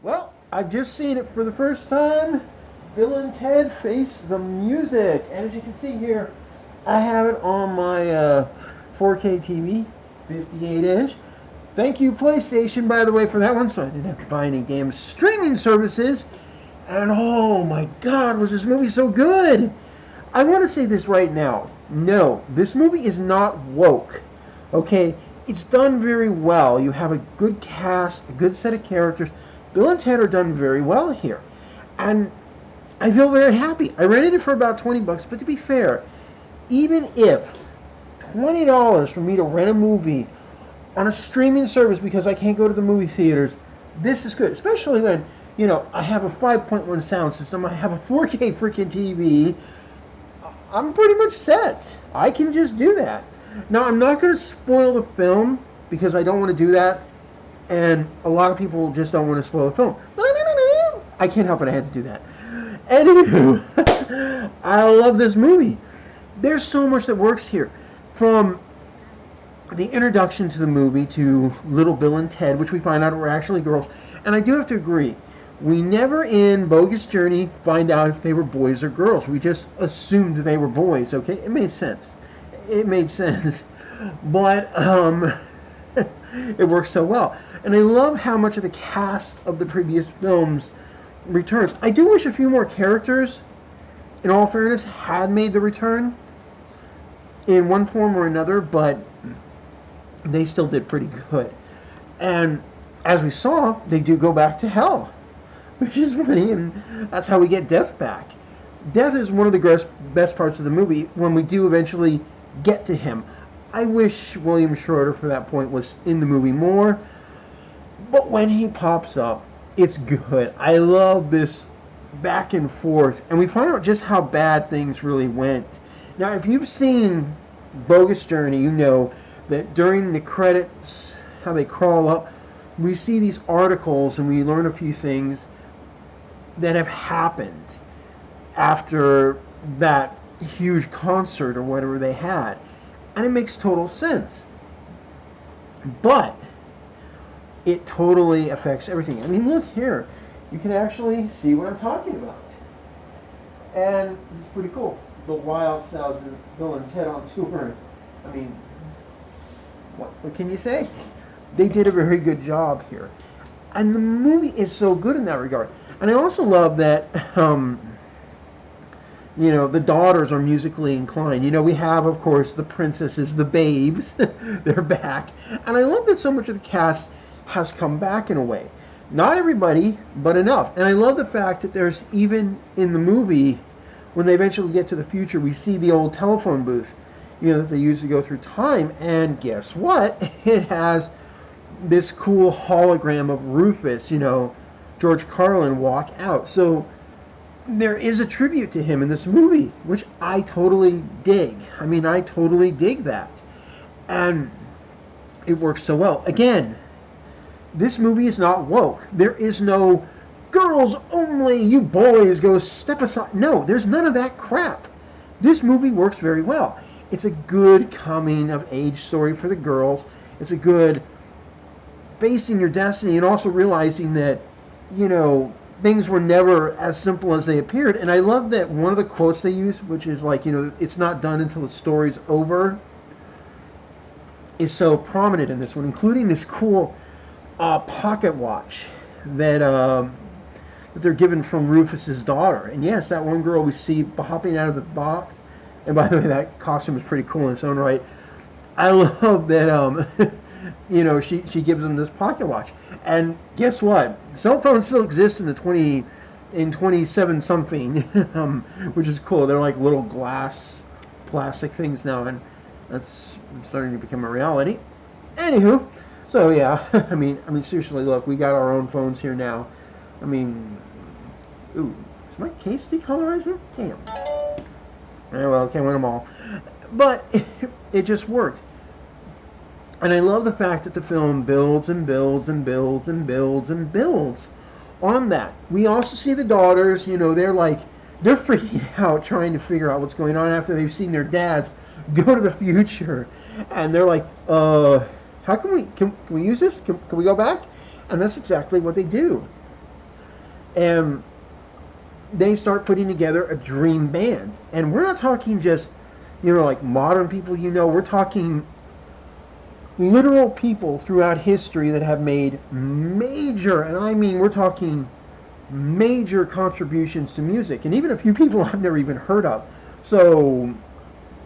Well, I've just seen it for the first time. Bill and Ted Face the Music. And as you can see here, I have it on my 4K TV, 58 inch. Thank you, PlayStation, by the way, for that one, so I didn't have to buy any damn streaming services. And oh my god, was this movie so good! I want to say this right now. No, this movie is not woke. Okay? It's done very well. You have a good cast, a good set of characters. Bill and Ted are done very well here. And I feel very happy. I rented it for about 20 bucks, but to be fair, even if $20 for me to rent a movie on a streaming service because I can't go to the movie theaters, this is good. Especially when, I have a 5.1 sound system, I have a 4K freaking TV. I'm pretty much set. I can just do that. Now, I'm not going to spoil the film because I don't want to do that. And a lot of people just don't want to spoil the film. I can't help it. I had to do that. Anywho, I love this movie. There's so much that works here. From the introduction to the movie to Little Bill and Ted, which we find out were actually girls. And I do have to agree, we never in Bogus Journey find out if they were boys or girls. We just assumed they were boys, okay? It made sense. It made sense. But, it works so well. And I love how much of the cast of the previous films returns. I do wish a few more characters, in all fairness, had made the return in one form or another, but they still did pretty good. And as we saw, they do go back to hell, which is funny, and that's how we get Death back. Death is one of the best parts of the movie when we do eventually get to him. I wish William Schroeder for that point was in the movie more, but when he pops up, it's good. I love this back and forth, and we find out just how bad things really went. Now, if you've seen Bogus Journey, you know that during the credits, how they crawl up, we see these articles and we learn a few things that have happened after that huge concert or whatever they had. And it makes total sense. But it totally affects everything. I mean, look here. You can actually see what I'm talking about. And it's pretty cool. The Wild Styles of Bill and Ted on tour. I mean, what can you say? They did a very good job here. And the movie is so good in that regard. And I also love that, the daughters are musically inclined. We have, of course, the princesses, the babes. They're back. And I love that so much of the cast has come back in a way. Not everybody, but enough. And I love the fact that there's even in the movie, when they eventually get to the future, we see the old telephone booth, that they used to go through time. And guess what? It has this cool hologram of Rufus, George Carlin walk out. So there is a tribute to him in this movie, which I totally dig. I mean, I totally dig that. And it works so well. Again, this movie is not woke. There is no girls only, you boys go step aside. No, there's none of that crap. This movie works very well. It's a good coming of age story for the girls. It's a good facing your destiny and also realizing that, things were never as simple as they appeared. And I love that one of the quotes they use, which is like, it's not done until the story's over, is so prominent in this one, including this cool pocket watch that they're given from Rufus's daughter. And yes, that one girl we see hopping out of the box. And by the way, that costume is pretty cool in its own right. I love that she gives them this pocket watch. And guess what? Cell phones still exist in 27 something, which is cool. They're like little glass plastic things now, and that's starting to become a reality. Anywho, so yeah, I mean seriously, look, we got our own phones here now. I mean, ooh, is my case decolorizer? Damn. Well, can't win them all. But it just worked. And I love the fact that the film builds and builds and builds and builds and builds on that. We also see the daughters, they're freaking out trying to figure out what's going on after they've seen their dads go to the future. And they're like, how can we use this? Can we go back? And that's exactly what they do. And they start putting together a dream band. And we're not talking just, like modern people, we're talking literal people throughout history that have made major, and I mean, we're talking major contributions to music, and even a few people I've never even heard of. So,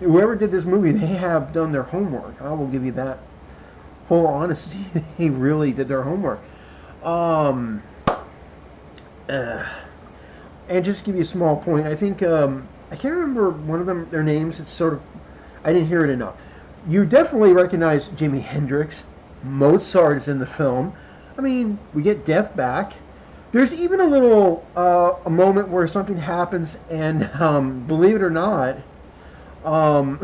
whoever did this movie, they have done their homework. I will give you that full honesty. They really did their homework. Um, and just to give you a small point, I think I can't remember one of them their names. It's sort of I didn't hear it enough. You definitely recognize Jimi Hendrix. Mozart is in the film. I mean, we get Death back. There's even a little a moment where something happens, and believe it or not, um,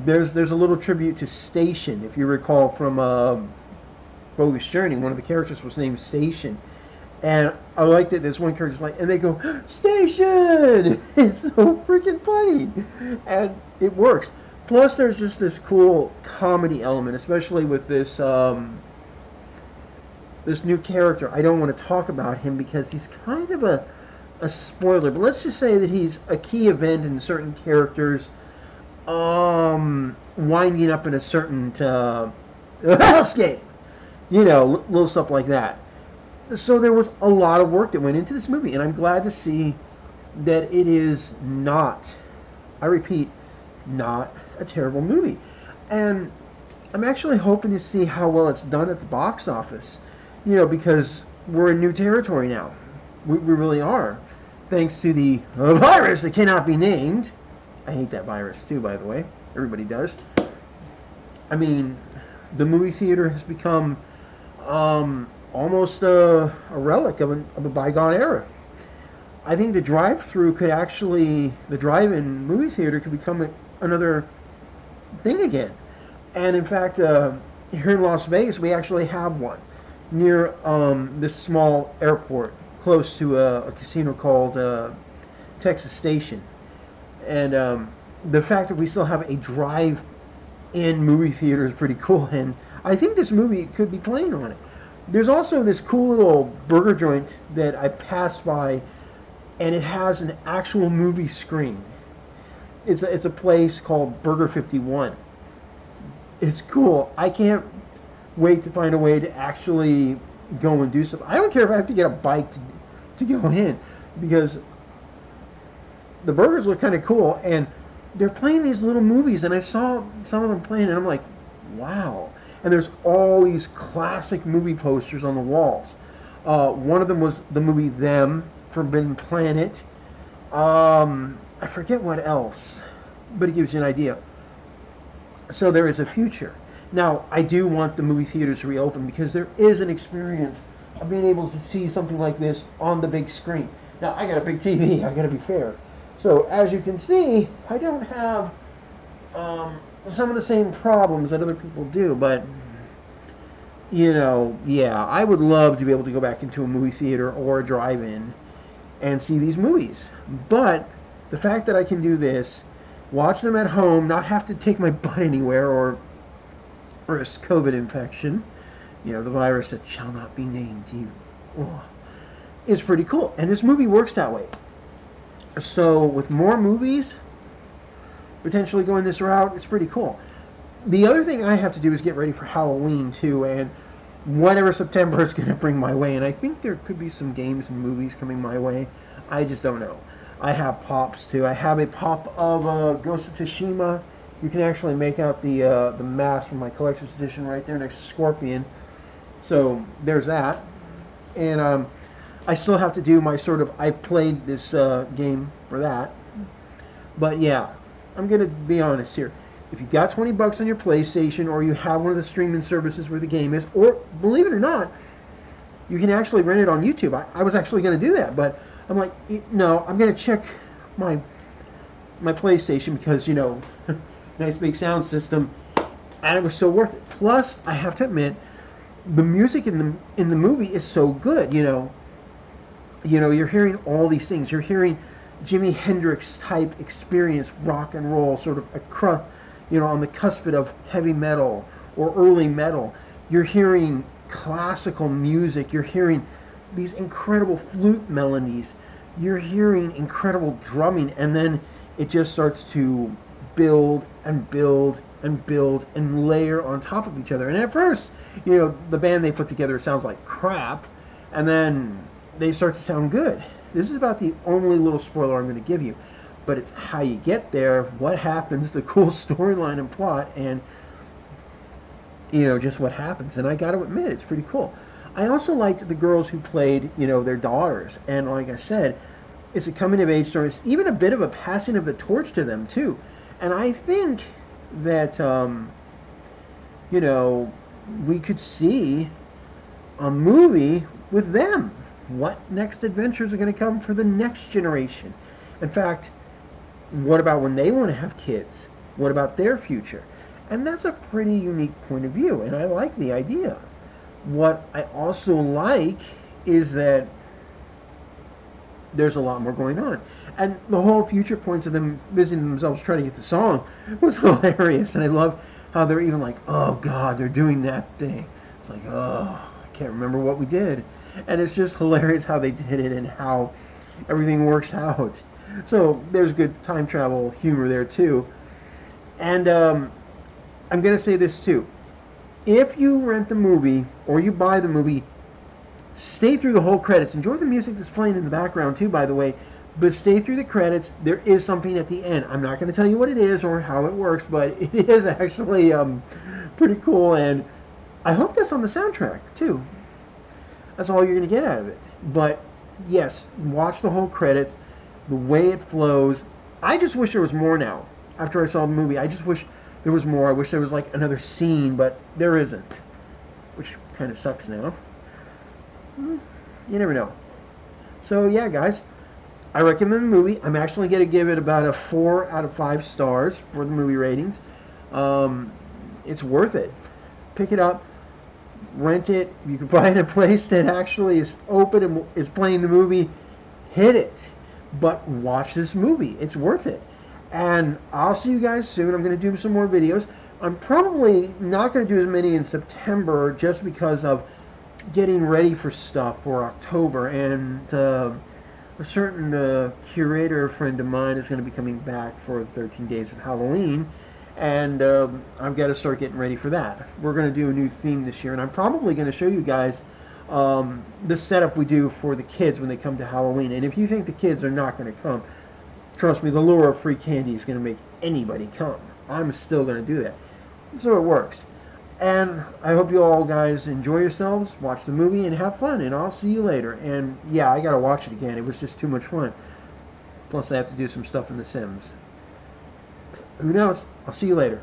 there's a little tribute to Station. If you recall from Bogus Journey, one of the characters was named Station, and I liked it. There's one character's like, and they go, Station! It's so freaking funny, and it works. Plus, there's just this cool comedy element, especially with this this new character. I don't want to talk about him because he's kind of a spoiler, but let's just say that he's a key event in certain characters winding up in a certain hellscape. Little stuff like that. So there was a lot of work that went into this movie, and I'm glad to see that it is not, I repeat, not a terrible movie. And I'm actually hoping to see how well it's done at the box office, because we're in new territory now. We really are. Thanks to the virus that cannot be named. I hate that virus too, by the way. Everybody does. I mean, the movie theater has become almost a relic of a bygone era. I think the drive-in movie theater could become another thing again. And in fact, here in Las Vegas, we actually have one near this small airport close to a casino called Texas Station. And the fact that we still have a drive-in movie theater is pretty cool, and I think this movie could be playing on it. There's also this cool little burger joint that I passed by, and it has an actual movie screen. It's a place called Burger 51. It's cool. I can't wait to find a way to actually go and do something. I don't care if I have to get a bike to go in, because the burgers look kind of cool, and they're playing these little movies, and I saw some of them playing, and I'm like, wow. And there's all these classic movie posters on the walls. One of them was the movie Them, Forbidden Planet. I forget what else, but it gives you an idea. So there is a future. Now, I do want the movie theaters to reopen, because there is an experience of being able to see something like this on the big screen. Now, I got a big TV, I gotta be fair. So, as you can see, I don't have some of the same problems that other people do, but, yeah, I would love to be able to go back into a movie theater or a drive-in and see these movies. But the fact that I can do this, watch them at home, not have to take my butt anywhere or risk COVID infection, the virus that shall not be named, is pretty cool. And this movie works that way. So with more movies potentially going this route, it's pretty cool. The other thing I have to do is get ready for Halloween too, and whatever September is going to bring my way. And I think there could be some games and movies coming my way. I just don't know. I have pops too. I have a pop of Ghost of Tsushima. You can actually make out the mask from my collector's edition right there next to Scorpion. So there's that. And I still have to do my I played this game for that. But yeah, I'm going to be honest here. If you got $20 on your PlayStation, or you have one of the streaming services where the game is, or believe it or not, you can actually rent it on YouTube. I was actually going to do that, but I'm like, no, I'm going to check my PlayStation, because, nice big sound system, and it was so worth it. Plus, I have to admit, the music in the movie is so good. You're hearing all these things. You're hearing Jimi Hendrix type experience, rock and roll, sort of on the cusp of heavy metal or early metal. You're hearing classical music. You're hearing these incredible flute melodies. You're hearing incredible drumming, and then it just starts to build and build and build and layer on top of each other. And at first, the band they put together sounds like crap, and then they start to sound good. This is about the only little spoiler I'm going to give you, but it's how you get there, what happens, the cool storyline and plot, and just what happens. And I got to admit, it's pretty cool. I also liked the girls who played, their daughters. And like I said, it's a coming of age story. It's even a bit of a passing of the torch to them, too. And I think that, we could see a movie with them. What next adventures are going to come for the next generation? In fact, what about when they want to have kids? What about their future? And that's a pretty unique point of view, and I like the idea. What I also like is that there's a lot more going on. And the whole future points of them visiting themselves trying to get the song was hilarious. And I love how they're even like, oh God, they're doing that thing. It's like, oh, I can't remember what we did. And it's just hilarious how they did it and how everything works out. So there's good time travel humor there too. And I'm going to say this too. If you rent the movie or you buy the movie, stay through the whole credits. Enjoy the music that's playing in the background too, by the way. But stay through the credits. There is something at the end. I'm not going to tell you what it is or how it works, but it is actually pretty cool. And I hope that's on the soundtrack too. That's all you're going to get out of it. But yes, watch the whole credits. The way it flows. I just wish there was more now. After I saw the movie, I just wish there was more. I wish there was like another scene, but there isn't. Which kind of sucks now. You never know. So yeah, guys, I recommend the movie. I'm actually going to give it about a 4 out of 5 stars for the movie ratings. It's worth it. Pick it up, rent it. You can buy it in a place that actually is open and is playing the movie. Hit it. But watch this movie. It's worth it. And I'll see you guys soon. I'm going to do some more videos. I'm probably not going to do as many in September just because of getting ready for stuff for October. And a certain curator friend of mine is going to be coming back for 13 Days of Halloween. And I've got to start getting ready for that. We're going to do a new theme this year. And I'm probably going to show you guys the setup we do for the kids when they come to Halloween. And if you think the kids are not going to come, trust me, the lure of free candy is going to make anybody come. I'm still going to do that. So it works. And I hope you all guys enjoy yourselves, watch the movie, and have fun. And I'll see you later. And yeah, I got to watch it again. It was just too much fun. Plus I have to do some stuff in The Sims. Who knows? I'll see you later.